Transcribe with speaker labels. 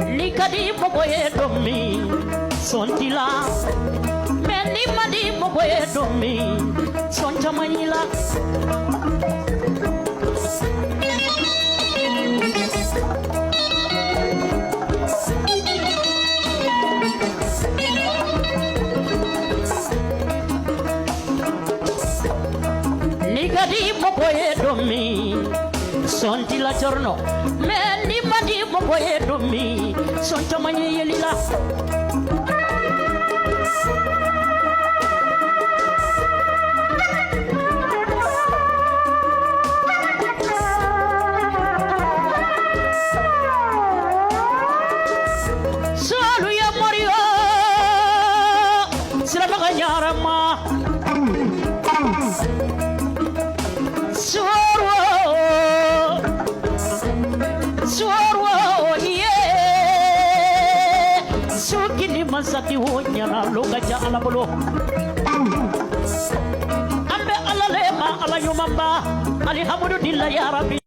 Speaker 1: ni kadi mogo e domi sontila men ni madi mogo e domi sonta manila ni kadi mogo e domi sonti la giorno me ni mandi mo boye domi sonto mani yelila solo ya morio sira baganyara ma Masaki wonyana loga ja ala bolo ambe ala lema ala yumamba alhamdulillah ya rabbi